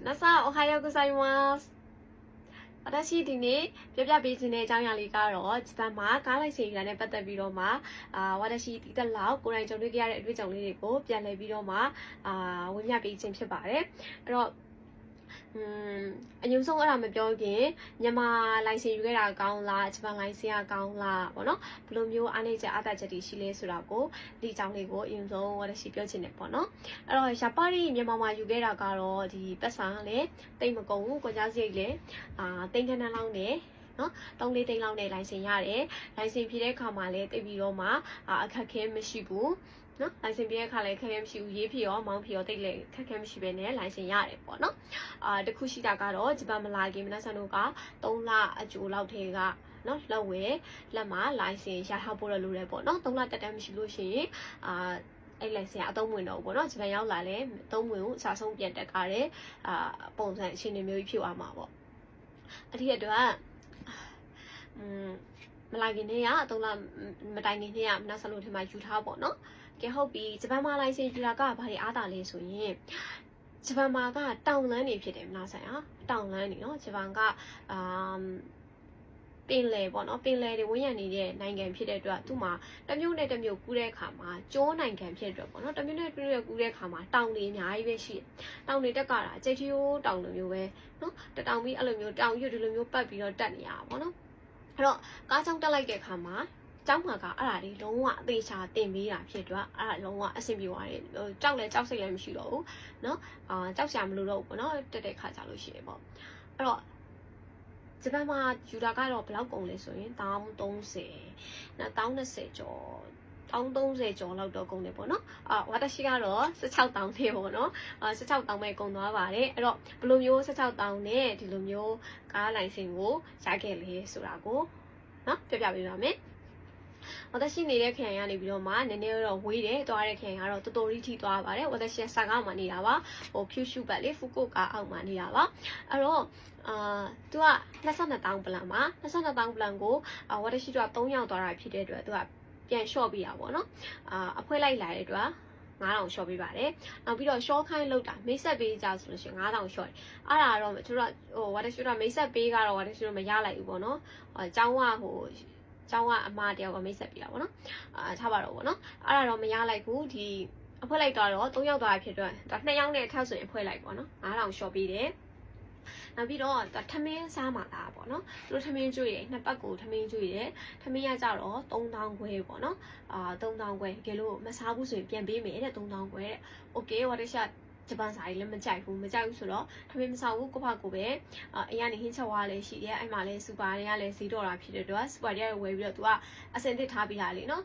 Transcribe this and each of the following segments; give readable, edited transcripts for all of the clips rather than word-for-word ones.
NASA Ohio gozaimasu。私ဒီနေ့ပြပြပေးခြင်းတဲ့အကြောင်းအရာလေးကတော့ဂျပန်မှာကားလိုက်စီရတဲ့ပတ်သက်ပြီးတော့မှ私ဒီတက်လောက်ကိုယ်တိုင်ကြုံတွေ့ခဲ့ရတဲ့အတွေ့အကြုံလေးတွေကိုပြန်လည်ပြီးတော့မှဝေမျှပေးခြင်းဖြစ်ပါတယ်အဲ့တော့အညုံဆုံးအဲ့ဒါမပြောခင်မြန်မာလိုင်စင်ယူခဲ့တာကောင်းလားဂျပန်လိုင်စင်ကကောင်းလားပေါ့နော်ဘယ်လိုမျိုးအားနည်းချက်အားသာချက်တွေရှိလဲဆိုတာကိုဒီအကြောင်းလေးကိုအရင်ဆုံး私ပြောချင်တယ်ပေါ့နော်အဲ့တော့ရပါရီမြန်မာမှာယူခဲ့တာကတော့ဒီပတ်စာလည်းတိတ်မကုန်ဘူးကိုကြားစရိတ်လည်းတိတ်ခဏလောက်နဲ့နော်3-4သိန်းလောက်နဲ့လိုင်စင်ရတယ်လိုင်စင်ဖြည့်တဲ့အခါမှာလည်းတိတ်ပြီးတော့မှအခက်ခဲမရှိဘူးနော်လိုင်စင်ပြည့်တဲ့ခါလည်းခက်ခဲမရှိဘူးရေးဖြည့်ရောမောင်းဖြည့်ရောတိတ်လည်းခက်ခဲမရှိပဲနဲ့လိုင်စင်ရတယ်ပေါ့နော်တခုရှိတာကတော့ဂျပန်မလာခင်မနက်ဆန်တို့က3လအကြိုလောက်ထဲကနော်လက်ဝဲလက်မှာလိုင်စင်ရထားဖို့လိုတယ်ပေါ့နော်3လတက်တန်းမရှိလို့ရှိရင်အဲ့လိုင်စင်အသုံးဝင်တော့ပေါ့နော်ဂျပန်ရောက်လာလဲအသုံးဝင်ကိုအစားဆုံးပြန်တက်ကားတဲ့ပုံစံအချင်းတွေမျိုးကြီးဖြစ်သွားမှာပေါ့အဲ့ဒီအတွက်မလာခင်နေ့က3လမတိုင်ခင်နေ့ကမနက်ဆန်တို့ထဲမှာယူထားပေါ့နော်ကဲဟုတ်ပြီဂျပန်မှာလိုင်စင်ယူတာကဘာတွေအားတာလဲဆိုရင်ဂျပန်မှာကတောင်လန်းနေဖြစ်တယ်မလားဆိုင်တောင်လန်းနေနော်ဂျပန်ကပင်လယ်ပေါ့နော်ပင်လယ်တွေဝန်းရံနေတဲ့နိုင်ငံဖြစ်တဲ့အတွက်သူ့မှာတစ်မျိုးနဲ့တစ်မျိုးကူးတဲ့အခါမှာကျိုးနိုင်ငံဖြစ်တဲ့အတွက်ပေါ့နော်တစ်မျိုးနဲ့တစ်မျိုးကူးတဲ့အခါမှာတောင်တွေအများကြီးပဲရှိတယ်တောင်တွေတက်ကြတာအကျိတ်ချိုးတောင်လိုမျိုးပဲနော်တတောင်ပြီးအဲ့လိုမျိုးတောင်ရွတ်ဒီလိုမျိုးပတ်ပြီးတော့တက်နေရတာပေါ့နော်အဲ့တော့ကားကြောင့်တက်လိုက်တဲ့အခါမှာကျောင်းမှာကအဲ့ဒါလေးလုံးဝအသေးချာတင်ပေးတာဖြစ်တော့အဲ့ဒါလုံးဝအဆင်ပြေသွားတယ်ကြောက်လဲကြောက်စိတ်လည်းမရှိတော့ဘူးเนาะကြောက်စရာမလိုတော့ဘူးပေါ့เนาะတက်တဲ့ခါကြလို့ရှိရင်ပေါ့အဲ့တော့ဂျပန်မှာယူတာကတော့ဘယ်လောက်ကုန်လဲဆိုရင်1030နော်1020ကျော်1030ကျော်လောက်တော့ကုန်တယ်ပေါ့နော်ဝါတရှိကတော့16တောင်ထဲပေါ့နော်16တောင်ပဲကုန်သွားပါတယ်အဲ့တော့ဘယ်လိုမျိုး16တောင်နဲ့ဒီလိုမျိုးကားလိုင်စင်ကိုရခဲ့လဲဆိုတာကိုနော်ပြပြပေးပါမယ်私နေတဲ့ခရိုင်ကနေပြီးတော့မှနည်းနည်းတော့ဝေးတယ်သွားတဲ့ခရိုင်ကတော့တော်တော်ကြီးထိသွားပါတယ်私ဆန်ကောက်မှာနေတာပါဟိုဖြူရှုပတ်လေဖူကိုကာအောက်မှာနေတာပါအဲ့တော့သူက22တောင်ပလန်မှာ22တောင်ပလန်ကို私တို့က3ရောက်သွားတာဖြစ်တဲ့အတွက်သူကပြန်လျှော့ပေးတာပေါ့နော်အဖွဲလိုက်လာတဲ့အတွက်9000ရှော့ပေးပါတယ်နောက်ပြီးတော့ရှော့ခိုင်းလောက်တာမိတ်ဆက်ပေးကြဆိုလို့ရှိရင်9000ရှော့တယ်အဲ့ဒါတော့သူတို့ဟို私တို့မိတ်ဆက်ပေးကတော့私တို့မရလိုက်ဘူးပေါ့နော်အကြောင်းကဟိုကျောင်းကအမတယောက်ကမိတ်ဆက်ပြတာပေါ့နော်ထားပါတော့ပေါ့နော်အဲ့ဒါတော့မရလိုက်ဘူးဒီအဖွဲလိုက်တော့3ရောက်သွားဖြစ်တော့ဒါ2ရောက်နဲ့အထက်ဆိုရင်အဖွဲလိုက်ပေါ့နော်9000ရှော့ပေးတယ်နောက်ပြီးတော့ထမင်းစားမှာလားပေါ့နော်သူတို့ထမင်းကျွေးတယ်နှစ်ပတ်ကိုထမင်းကျွေးတယ်ထမင်းရကြတော့3000ခွဲပေါ့နော်3000ခွဲတကယ်လို့မစားဘူးဆိုရင်ပြန်ပေးမယ်တဲ့3000ခွဲတဲ့โอเคဝါတရှာဂျပန်စာကြီးလည်းမကြိုက်ဘူးဆိုတော့ထမင်းမစားဘူးကိုဖကိုပဲအရင်ကနေဟင်းချက်ဝါလည်းရှိတယ်အဲ့မှာလည်းစူပါတွေကလည်းဈေးတော်တာဖြစ်တဲ့အတွက်စူပါတွေကဝယ်ပြီးတော့သူကအစင်တစ်ထားပေးတာလေနော်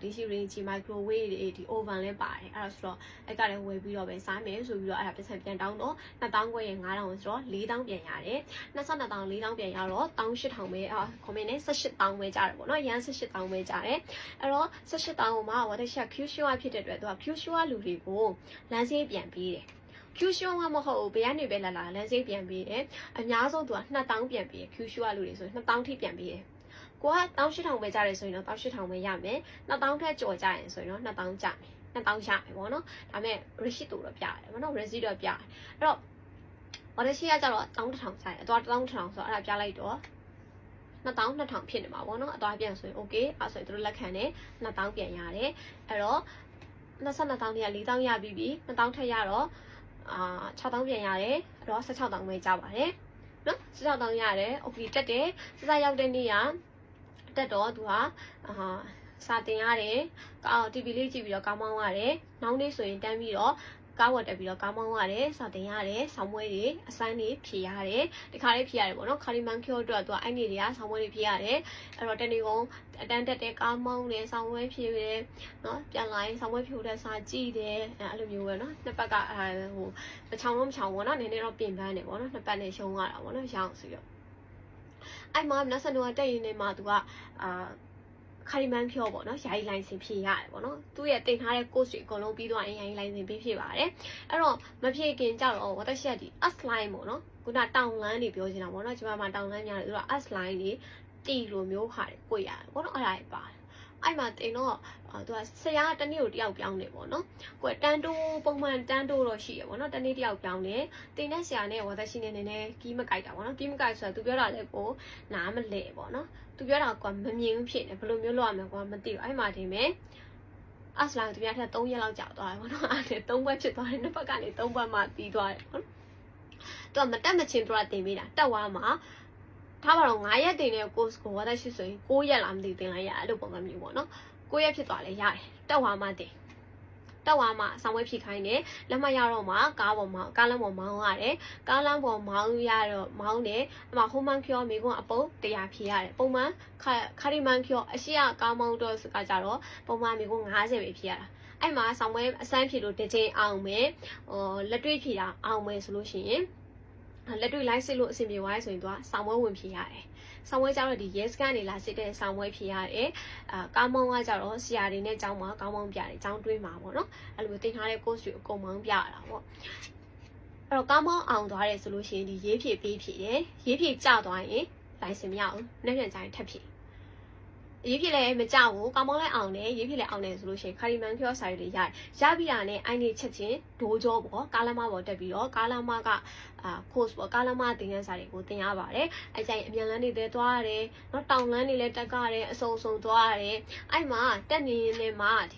ဒီရှိရင်ဂျီမိုက်ခရိုဝေးတွေဒီ oven လည်းပါတယ်အဲ့ဒါဆိုတော့အဲ့ကလည်းဝယ်ပြီးတော့ပဲစားမယ်ဆိုပြီးတော့အဲ့ဒါပတ်စံပြန်တောင်းတော့2000ခွဲရင်9000ဆိုတော့4000ပြန်ရတယ်22တောင်း4000ပြန်ရတော့18000ပဲခွန်မင်းနဲ့18000ပဲကြတယ်ပေါ့နော်ရန်18000ပဲကြတယ်အဲ့တော့18000ကိုမှဝါတရှာ Q show ဖြစ်တဲ့အတွက်သူက Q show လူတွေကိုလမ်းစေးပြန်ပေးတယ်Q show ကမဟုတ်ဘူးဘယ်ကနေပဲလာလမ်းစေးပြန်ပေးတယ်အများဆုံးသူက2000ပြန်ပေးတယ် Q show လူတွေဆိုရင်2000ထိပြန်ပေးတယ်ကိုက18000ပဲကြတယ်ဆိုရင်တော့18000ပဲရမယ်2000ထက်ကျော်ကြရင်ဆိုရင်တော့2000ကြမယ်2000ရမယ်ပေါ့နော်ဒါပေမဲ့ receipt တော့ပြရတယ်ပေါ့နော် receipt တော့ပြတယ်အဲ့တော့ဝါဒရှိကကြတော့1000ကြတယ်အသွား1000ဆိုတော့အဲ့ဒါပြလိုက်တော့2000ဖြစ်နေမှာပေါ့နော်အသွားပြန်ဆိုရင် okay အဲ့ဆိုရင်တို့လက်ခံတယ်2000ပြန်ရတယ်အဲ့တော့22,000နဲ့4000ရပြီးပြီ2000ထက်ရတော့6000ပြန်ရတယ်အဲ့တော့16000ပဲကြပါတယ်နော်16000ရတယ်โอเคတက်တယ်စစရောက်တဲ့နေ့ကတက်တော့သူကစာတင်ရတယ်TV လေးကြည့်ပြီးတော့ကောင်းမောင်းရတယ်နောက်နေ့ဆိုရင်တန်းပြီးတော့ကားဝတ်တက်ပြီးတော့ကောင်းမောင်းရတယ်စာတင်ရတယ်ဆောင်းမွေးတွေအစမ်းတွေဖြေရတယ်ဒီခါလေးဖြေရတယ်ပေါ့နော်ခါလီမန်ကျော်အတွက်သူကအဲ့နေတွေကဆောင်းမွေးတွေဖြေရတယ်အဲ့တော့တနေ့ကုန်အတန်းတက်တဲ့ကားမောင်းတယ်ဆောင်းမွေးဖြေတယ်နော်ပြန်လာရင်ဆောင်းမွေးဖြိုတဲ့စာကြည့်တယ်အဲ့လိုမျိုးပဲနော်နှစ်ပတ်ကဟိုမချောင်းတော့မချောင်းပေါ့နော်နည်းနည်းတော့ပြင်ပန်းတယ်ပေါ့နော်နှစ်ပတ်နဲ့ရှုံးရတာပေါ့နော်ရအောင်ဆိုတော့အဲ့မှာနောက်ဆက်တော့တက်ရင်နေမှာသူကခါရီမန်ဖြောပေါ့နော်ယာယီလိုင်စင်ဖြည့်ရတယ်ပေါ့နော်သူ့ရဲ့တင်ထားတဲ့ course တွေအကုန်လုံးပြီးသွားရင်ယာယီလိုင်စင်ဖြည့်ပါတယ်အဲ့တော့မဖြည့်ခင်ကြတော့ဝတ်တက်ချက်ဒီ S line ပေါ့နော်ခုနတောင်လန်းတွေပြောချင်တာပေါ့နော်ကျွန်မမှာတောင်လန်းများတယ်သူက S line တွေတီလိုမျိုးခါတယ်ကိုရတယ်ပေါ့နော်အဲ့ဒါတွေပါတယ် အဲ့မှာတင်တော့သူကဆရာတနေ့ကိုတယောက်ပြောင်းနေပေါ့နော်ကိုတန်းတိုးပုံမှန်တန်းတိုးတော့ရှိရပေါ့နော်တနေ့တယောက်ပြောင်းနေတင်တဲ့ဆရာနဲ့ဝါသရှိနေနေကီးမကြိုက်တာပေါ့နော်ကီးမကြိုက်ဆိုတာသူပြောတာလေကိုနားမလဲပေါ့နော်သူပြောတာကမမြင်ဘူးဖြစ်နေဘယ်လိုမျိုးလုပ်ရမလဲကွာမသိဘူးအဲ့မှာတင်မယ်အစလာသူများထက်3ရက်လောက်ကြာသွားတယ်ပေါ့နော်အဲ့ဒါ3ဘက်ဖြစ်သွားတယ်နှစ်ဘက်ကနေ3ဘက်မှပြီးသွားတယ်ပေါ့နော်သူကမတက်မချင်းသူကတင်ပေးတာတက်သွားမှာထားပါတော့9ရက်တင်တဲ့ course ကိုဝါသရှိဆိုရင်9ရက်လားမသိတင်လိုက်ရအဲ့လိုပုံစံမျိုးပေါ့နော်9ရက်ဖြစ်သွားလဲရတယ်တက်သွားမှတင်တက်သွားမှဆောင်းဝဲဖြည့်ခိုင်းတယ်လက်မှတ်ရတော့မှကားလမ်းပေါ်မောင်းရတယ်ကားလမ်းပေါ်မောင်းရတော့မောင်းတယ်အမှဟိုမန်ကျော်မိကွန်းအပုတ်100ဖြည့်ရတယ်ပုံမှန်ခါရီမန်ကျော်အရှိရကားမောင်းတော့ကကြတော့ပုံမှန်မိကွန်း50ပဲဖြည့်ရတာအဲ့မှာဆောင်းဝဲအစမ်းဖြည့်လို့တစ်ချိန်အောင်မယ်လက်တွေ့ဖြည့်တာအောင်မယ်ဆိုလို့ရှိရင်လက်တွေ့လိုက်စစ်လို့အဆင်ပြေသွားဆိုရင်သူကဆောင်းဝဲဝင်ဖြည့်ရတယ်ဆောင်းဝဲကျတော့ဒီ yes ကနေလာစစ်တဲ့ဆောင်းဝဲဖြည့်ရတယ်ကားမောင်းကကျတော့ဆရာတွေနဲ့ကျောင်းမှာကားမောင်းပြတယ်ကျောင်းတွင်းမှာပေါ့နော်အဲ့လိုတင်ထားတဲ့ course တွေအကုန်မောင်းပြရတာပေါ့အဲ့တော့ကားမောင်းအောင်သွားတယ်ဆိုလို့ရှိရင်ဒီရေးဖြည့်ပေးဖြည့်တယ်ရေးဖြည့်ကျသွားရင် license မရဘူးနောက်ပြန်ကျရင်ထပ်ဖြည့်ရေးဖြစ်လဲမကြောက်ဘူးကောင်းမောင်းလဲအောင်တယ်ရေးဖြစ်လဲအောင်တယ်ဆိုလို့ရှိရင်ခါရီမန်ကျော်စာရီတွေရတယ်ရပြီးတာနဲ့အိုင်းနေချက်ချင်းဒိုးကြောပေါ့ကားလမ်းမပေါ်တက်ပြီးတော့ကားလမ်းမကcourse ပေါ့ကားလမ်းမသင်ခန်းစာတွေကိုသင်ရပါတယ်အဲကြိုင်အမြန်လမ်းတွေတဲသွားရတယ်နော်တောင်လမ်းတွေလည်းတက်ကြရတယ်အစုံသွားရတယ်အဲ့မှာတက်နေနေမှာဒ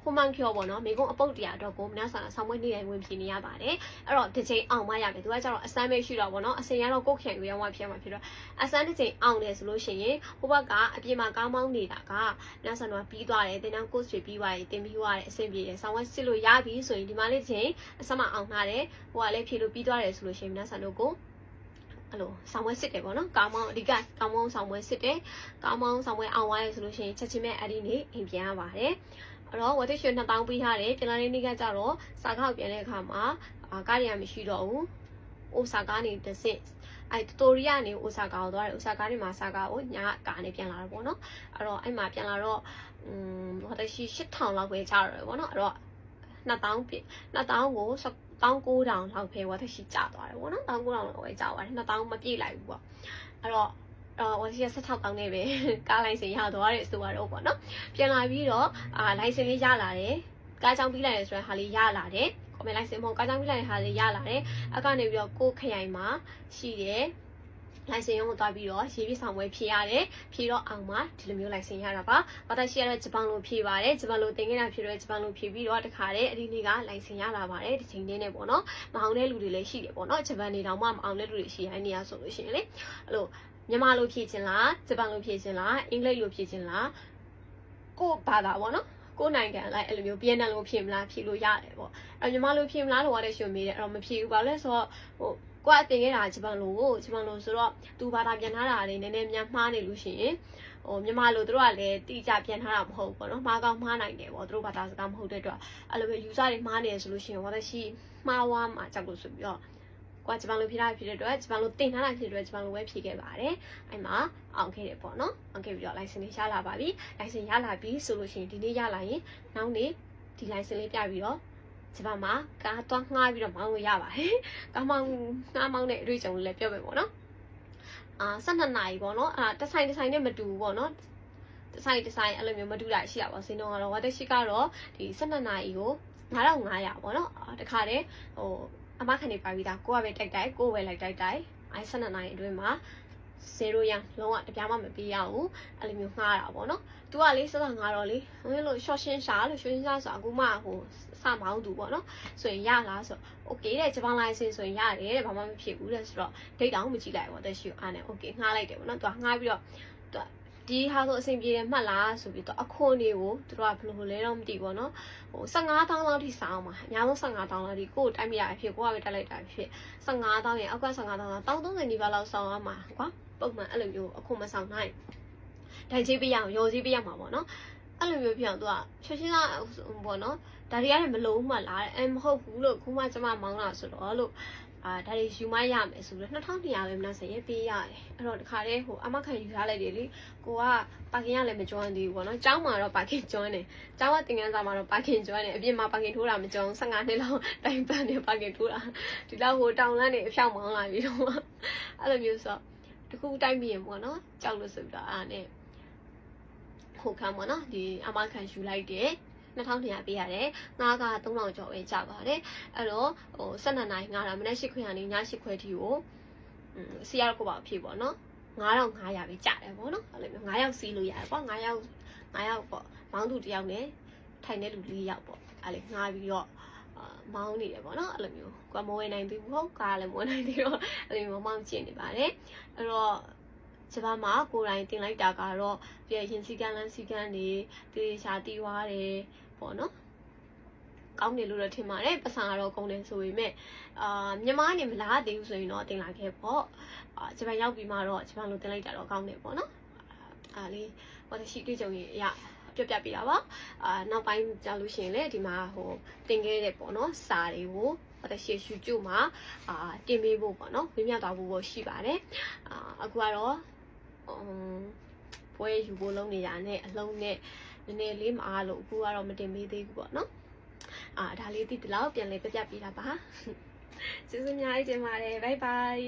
ီဟိုမန်ကျော်ပေါ့နော်မိကုန်းအပုတ်တရားတော့ကိုမနာဆောင်ဆောင်မွေးနေတိုင်းဝင်ဖြေနေရပါတယ်အဲ့တော့တစ်ချိန်အောင်မရမယ်သူကကျတော့အစမ်းပဲရှိတော့ပေါ့နော်အစင်ရတော့ကိုယ်ခင်ရွေးဝဖြစ်မှာဖြစ်တော့အစမ်းတစ်ချိန်အောင်တယ်ဆိုလို့ရှိရင်ဟိုဘက်ကအပြင်မှာကားမောင်းနေတာကနာဆောင်တော့ပြီးသွားတယ်တင်တန်း course တွေပြီးသွားရင်တင်ပြီးသွားတယ်အဆင်ပြေတယ်ဆောင်ဝဲစစ်လို့ရပြီဆိုရင်ဒီမှာလေးတစ်ချိန်အစမ်းမအောင်ထားတယ်ဟိုကလည်းဖြေလို့ပြီးသွားတယ်ဆိုလို့ရှိရင်နာဆောင်တို့ကိုအဲ့လိုဆောင်ဝဲစစ်တယ်ပေါ့နော်ကားမောင်းအဓိကကားမောင်းဆောင်ဝဲစစ်တယ်ကားမောင်းဆောင်ဝဲအောင်သွားရဆိုလို့ရှိရင်ချက်ချင်းပဲအဲ့ဒီနေ့အိမ်ပြန်ရပါတယ်အဲ့တော့ဝတ်ရွှေ2000ပေးထားတယ်ပြန်လာတဲ့နေ့ကကြတော့စာကောက်ပြန်တဲ့အခါမှာကားတွေကမရှိတော့ဘူးအိုဆာကာနေတစ်စစ်တိုတိုရီယာနေအိုဆာကာကိုသွားတယ်အိုဆာကာနေမှာဆာကာကိုညကာနေပြန်လာတော့ပေါ့နော်အဲ့တော့အဲ့မှာပြန်လာတော့ဝတ်ရှိ8000လောက်ပဲကြာတော့ပေါ့နော်အဲ့တော့2000ကို19,000လောက်ပဲဝတ်ရှိကြာသွားတယ်ပေါ့နော်19,000လောက်ပဲကြာသွားတယ်2000မပြည့်လိုက်ဘူးပေါ့အဲ့တော့ဝါစီက16ကောင်းနေပဲကားလိုင်စင်ရသွားတယ်ဆိုတော့ပေါ့နော်ပြန်လာပြီးတော့လိုင်စင်လေးရလာတယ်ကားကြောင်ပြီးလိုက်တယ်ဆိုတော့ဟာလေးရလာတယ်ကွန်မန့်လိုင်စင်မဟုတ်ကားကြောင်ပြီးလိုက်တဲ့ဟာလေးရလာတယ်အကနေပြီးတော့ကိုခရိုင်မှာရှိတယ်လိုင်စင်ရုံးကိုသွားပြီးတော့ရေးပြီးဆောင်ပွဲဖြေရတယ်ဖြေတော့အောင်မှာဒီလိုမျိုးလိုင်စင်ရတာပါဘာသာရှိရတော့ဂျပန်လိုဖြေပါတယ်ဂျပန်လိုသင်ခဲ့တာဖြေတော့ဂျပန်လိုဖြေပြီးတော့တခါတည်းအဒီနေ့ကလိုင်စင်ရလာပါတယ်ဒီချိန်လေးနဲ့ပေါ့နော်မအောင်တဲ့လူတွေလည်းရှိတယ်ပေါ့နော်ဂျပန်နေတောင်မှမအောင်တဲ့လူတွေရှိရတဲ့နေရာဆိုလို့ရှိရင်လေအဲ့လိုမြန်မာလိုဖြည့်ခြင်းလားဂျပန်လိုဖြည့်ခြင်းလားအင်္ဂလိပ်လိုဖြည့်ခြင်းလားကို့ဘာသာပေါ့နော်ကိုယ်နိုင်ငံလိုက်အဲ့လိုမျိုး BNN လိုဖြည့်မလားဖြည့်လို့ရတယ်ပေါ့အဲ့မြန်မာလိုဖြည့်မလားလို့ရတဲ့ရှင်မေးတယ်အဲ့တော့မဖြည့်ဘူးဘာလို့လဲဆိုတော့ဟိုကိုကတင်ခဲ့တာဂျပန်လိုဆိုတော့သူဘာသာပြန်ထားတာလေးနည်းနည်းများမှားနေလို့ရှိရင်ဟိုမြန်မာလိုတို့ကလည်းတိကျပြန်ထားတာမဟုတ်ဘူးပေါ့နော်မှားကောင်းမှားနိုင်တယ်ပေါ့တို့ဘာသာစကားမဟုတ်တဲ့အတွက်အဲ့လိုပဲ user တွေမှားနေတယ်ဆိုလို့ရှိရင်ဘာသာရှိမှားဝါမှာကြောက်လို့ဆိုပြီးတော့ကွာဂျပန်လိုဖြေထားဖြစ်တဲ့အတွက်ဂျပန်လိုတင်ထားတာဖြစ်တဲ့အတွက်ဂျပန်လိုပဲဖြေခဲ့ပါတယ်အဲ့မှာအောင်ခဲ့တယ်ပေါ့နော်အောင်ခဲ့ပြီးတော့ license လေးရလာပါပြီ license ရလာပြီဆိုလို့ရှိရင်ဒီနေ့ရလာရင်နောက်နေ့ဒီ license လေးပြပြီးတော့ဂျပန်မှာကားသွားငှားပြီးတော့မောင်းလို့ရပါတယ်ကားမောင်းတဲ့အတွေ့အကြုံလေးလည်းပြောပြမယ်ပေါ့နော်12နာရီပေါ့နော်တစ်ဆိုင်နဲ့မတူဘူးပေါ့နော်တစ်ဆိုင်အဲ့လိုမျိုးမတူတာရှိရပါဈေးနှုန်းကတော့ဝတ်တက်ရှိကတော့ဒီ12နာရီကို9500ပေါ့နော်တခါတည်းဟိုအမခံနေပါပြီဒါကိုကပဲတိုက်ကိုပဲလိုက်တိုက်12နာရီအတွင်းမှာ0ရန်လုံးဝတပြားမှမပေးရဘူးအဲ့လိုမျိုးငှားတာပေါ့နော်သူကလေစငါတော့လေဟင်းလို့ short ရှင်းရှာလို့ရှင်းရှာဆိုအခုမှဟိုစမောင်းသူပေါ့နော်ဆိုရင်ရလားဆို okay တဲ့ဂျပန် license ဆိုရင်ရတယ်တဲ့ဘာမှမဖြစ်ဘူးတဲ့ဆိုတော့ date တောင်မကြည့်လိုက်ဘူးတက်ရှိအားနဲ့ okay ငှားလိုက်တယ်ပေါ့နော်သူကငှားပြီးတော့သူဒီဟာဆိုအဆင်ပြေတယ်မှတ်လားဆိုပြီးတော့အခွန်တွေကိုသူတို့ကဘယ်လိုလဲတော့မသိဘူးเนาะဟို15000လောက်ထိစောင်းမှာအများဆုံး15000လောက်ထိကိုယ်တိုက်မရအဖြစ်ကိုကပဲတက်လိုက်တာဖြစ်15000ရဲ့အောက်က15000လောက်1030နီးပါးလောက်စောင်းရမှာကွာပုံမှန်အဲ့လိုမျိုးအခွန်မဆောင်နိုင်ဒိုင်ကြီးပေးရအောင်ရော်ကြီးပေးရမှာပေါ့เนาะအဲ့လိုမျိုးဖြစ်အောင်သူကချက်ချင်းကပေါ့เนาะဒါတွေရတယ်မလုံးမှလားမဟုတ်ဘူးလို့ခုမှကျမမောင်းလာဆိုတော့လို့ဒါတွေယူမရမယ်ဆိုတော့2200ပဲမလားစရဲပေးရတယ်အဲ့တော့တခါတည်းဟိုအမခံယူထားလိုက်တယ်လေကိုကပါကင်ကလည်းမကျွမ်းသေးဘူးပေါ့နော်ကျောင်းမှာတော့ပါကင်ကျွမ်းတယ်ကျောင်းကသင်ခန်းစာမှာတော့ပါကင်ကျွမ်းတယ်အပြင်မှာပါကင်ထိုးတာမကျွမ်း15နှစ်လောက်တိုင်ပန်နေပါကင်ထိုးတာဒီလောက်ဟိုတောင်လန်းနေအဖြောက်မောင်းလာပြီးတော့အဲ့လိုမျိုးဆိုတခုတိုက်ပြီးရင်ပေါ့နော်ကြောက်လို့ဆိုပြီးတော့အားနဲ့ဟ ခန်းပေါ့နော်ဒီအမခံယူလိုက်တယ်2200ပေးရတယ်ငါးက3000ကျော်ပဲကျပါတယ်အဲ့တော့ဟို12နာရီငါးတာမနေ့8ခွဲကနေည8ခွဲထိကိုစီရောက်ကိုပါအဖြစ်ပေါ့နော်9500ပဲကျတယ်ပေါ့နော်အဲ့လိုမျိုး9ယောက်စီးလို့ရတယ်ပေါ့9ယောက်ပေါ့မောင်းသူ1ယောက်နဲ့ထိုင်တဲ့လူ4ယောက်ပေါ့အဲ့လေငါပြီးတော့မောင်းနေတယ်ပေါ့နော်အဲ့လိုမျိုးကွာမဝယ်နိုင်သေးဘူးဟုတ်ကားလည်းမဝယ်နိုင်သေးတော့အဲ့လိုမျိုးမောင်းကျင်နေပါတယ်အဲ့တော့ဂျပန်မှာကိုယ်တိုင်တင်လိုက်တာကတော့ပြည့်ရင်စီကန်းလန်းစီကန်းနေတေချာတီးွားတယ်ပေါ့နော်ကောင်းတယ်လို့တော့ထင်ပါတယ်ပတ်စံကတော့ကုန်တယ်ဆိုပေမဲ့မြန်မာနေမလားသေးဘူးဆိုရင်တော့တင်လာခဲ့ပေါ့ဂျပန်ရောက်ပြီးမှတော့ဂျပန်လိုတင်လိုက်တာတော့ကောင်းတယ်ပေါ့နော်အားလေးဟောတရှိတွေ့ကြုံရင်အရာပြပြပြတာပါနောက်ပိုင်းကြာလို့ရှိရင်လေဒီမှာဟိုတင်ခဲ့တဲ့ပေါ့နော်စာတွေကိုဟောတရှိ YouTube မှာတင်ပေးဖို့ပေါ့နော်ဝင်းမြသွားဖို့ရှိပါတယ်အခုကတော့ပွဲယူဖို့လုံးနေရတဲ့အလုံးနဲ့နည်းနည်းလေးမအားလို့အခုကတော့မတင်ပေးသေးဘူးပေါ့နော်ဒါလေးတိတလောက်ပြန်လဲပြပြပေးတာပါကျေးဇူးအများကြီးတင်ပါတယ်ဘိုင်ဘိုင်